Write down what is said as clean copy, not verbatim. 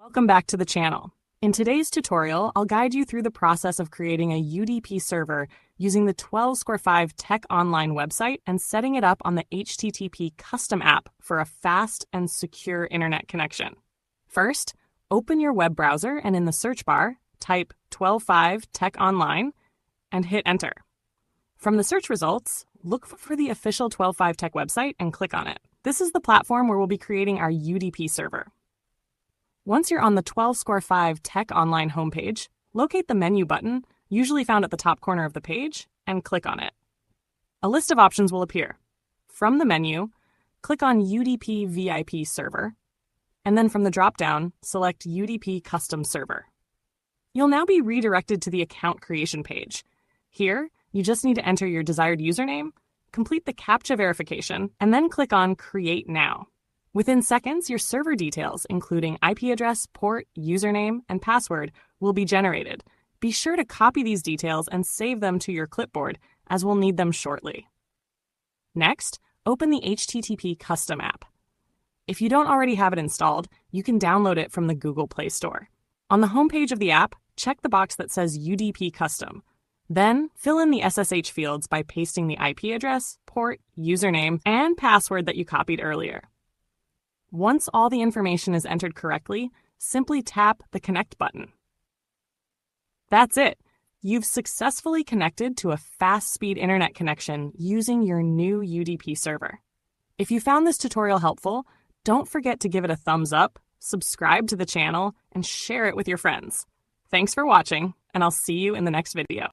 Welcome back to the channel. In today's tutorial, I'll guide you through the process of creating a UDP server using the 12square5 Tech Online website and setting it up on the HTTP custom app for a fast and secure internet connection. First, open your web browser and in the search bar, type 12.5 Tech Online and hit enter. From the search results, look for the official 12.5 Tech website and click on it. This is the platform where we'll be creating our UDP server. Once you're on the 12square5 Tech Online homepage, locate the menu button, usually found at the top corner of the page, and click on it. A list of options will appear. From the menu, click on UDP VIP Server, and then from the drop-down, select UDP Custom Server. You'll now be redirected to the account creation page. Here, you just need to enter your desired username, complete the CAPTCHA verification, and then click on Create Now. Within seconds, your server details, including IP address, port, username, and password, will be generated. Be sure to copy these details and save them to your clipboard, as we'll need them shortly. Next, open the HTTP Custom app. If you don't already have it installed, you can download it from the Google Play Store. On the homepage of the app, check the box that says UDP Custom. Then, fill in the SSH fields by pasting the IP address, port, username, and password that you copied earlier. Once all the information is entered correctly, simply tap the Connect button. That's it! You've successfully connected to a fast-speed internet connection using your new UDP server. If you found this tutorial helpful, don't forget to give it a thumbs up, subscribe to the channel, and share it with your friends. Thanks for watching, and I'll see you in the next video.